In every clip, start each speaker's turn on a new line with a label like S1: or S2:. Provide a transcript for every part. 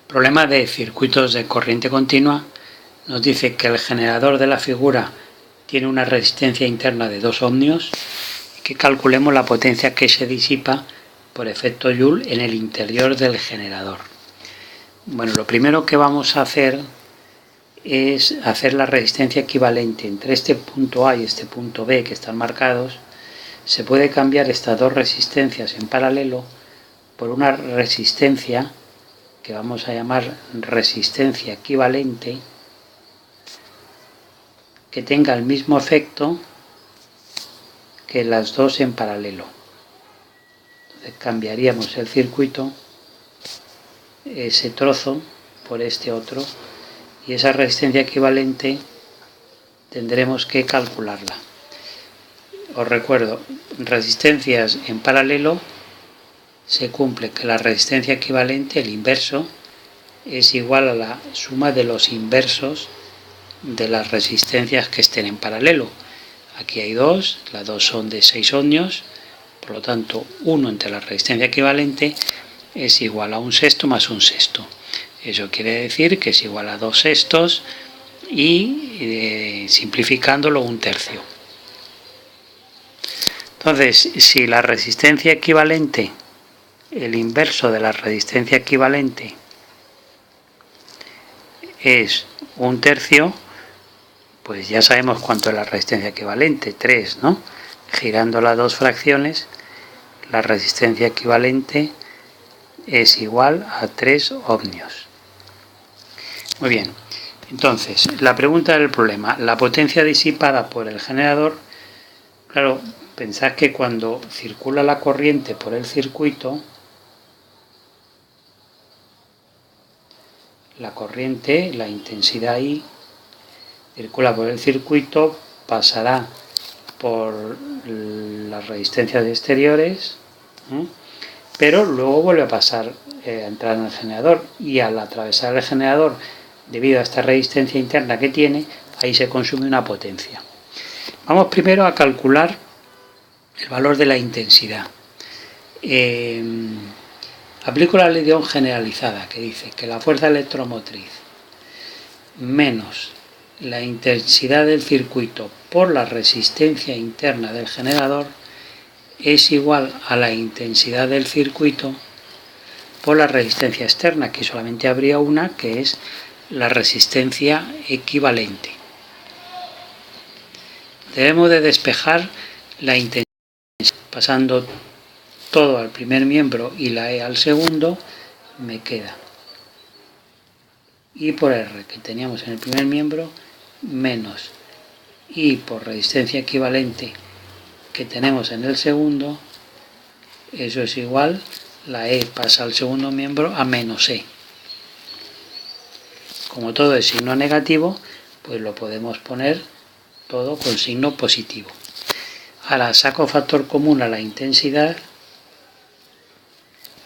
S1: Problema de circuitos de corriente continua. Nos dice que el generador de la figura tiene una resistencia interna de 2 ohmios y que calculemos la potencia que se disipa por efecto Joule en el interior del generador. Bueno, lo primero que vamos a hacer es hacer la resistencia equivalente entre este punto A y este punto B que están marcados. Se puede cambiar estas dos resistencias en paralelo por una resistencia que vamos a llamar resistencia equivalente, que tenga el mismo efecto que las dos en paralelo. Entonces cambiaríamos el circuito, ese trozo, por este otro, y esa resistencia equivalente tendremos que calcularla. Os recuerdo, resistencias en paralelo se cumple que la resistencia equivalente, el inverso, es igual a la suma de los inversos de las resistencias que estén en paralelo. Aquí hay dos, las dos son de 6 ohmios, por lo tanto 1 entre la resistencia equivalente es igual a 1/6 más 1/6. Eso quiere decir que es igual a 2/6 y simplificándolo 1/3. Entonces, si la resistencia equivalente, el inverso de la resistencia equivalente es 1/3, pues ya sabemos cuánto es la resistencia equivalente, 3, ¿no? Girando las dos fracciones, la resistencia equivalente es igual a 3 ohmios. Muy bien, entonces, la pregunta del problema, la potencia disipada por el generador. Claro, pensad que cuando circula la corriente por el circuito, la corriente, la intensidad I, circula por el circuito, pasará por las resistencias exteriores, pero luego vuelve a pasar, a entrar en el generador, y al atravesar el generador, debido a esta resistencia interna que tiene, ahí se consume una potencia. Vamos primero a calcular el valor de la intensidad. Aplico la ley de Ohm generalizada, que dice que la fuerza electromotriz menos la intensidad del circuito por la resistencia interna del generador es igual a la intensidad del circuito por la resistencia externa. Aquí solamente habría una, que es la resistencia equivalente. Debemos de despejar la intensidad pasando todo al primer miembro y la E al segundo. Me queda I por R que teníamos en el primer miembro menos I por resistencia equivalente que tenemos en el segundo. Eso es igual, la E pasa al segundo miembro a menos E. Como todo es signo negativo, pues lo podemos poner todo con signo positivo. Ahora saco factor común a la intensidad,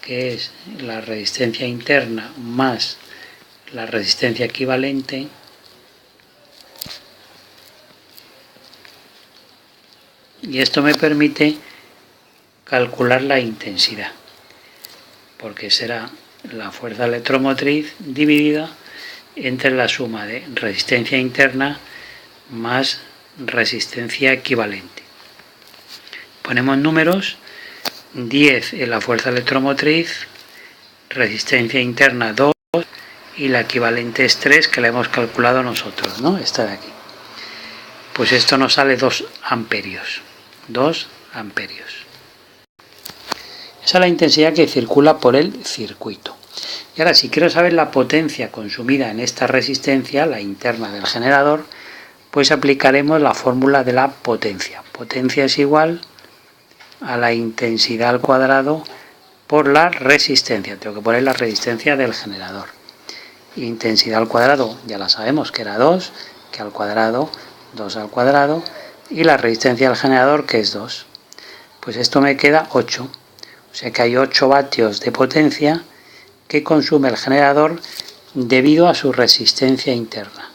S1: que es la resistencia interna más la resistencia equivalente, y esto me permite calcular la intensidad, porque será la fuerza electromotriz dividida entre la suma de resistencia interna más resistencia equivalente. Ponemos números: 10 en la fuerza electromotriz, resistencia interna 2 y la equivalente es 3, que la hemos calculado nosotros, ¿no? Esta de aquí. Pues esto nos sale 2 amperios. 2 amperios. Esa es la intensidad que circula por el circuito. Y ahora, si quiero saber la potencia consumida en esta resistencia, la interna del generador, pues aplicaremos la fórmula de la potencia. Potencia es igual a la intensidad al cuadrado por la resistencia. Tengo que poner la resistencia del generador. Intensidad al cuadrado, ya la sabemos que era 2, que al cuadrado, 2 al cuadrado, y la resistencia del generador, que es 2. Pues esto me queda 8. O sea que hay 8 vatios de potencia que consume el generador debido a su resistencia interna.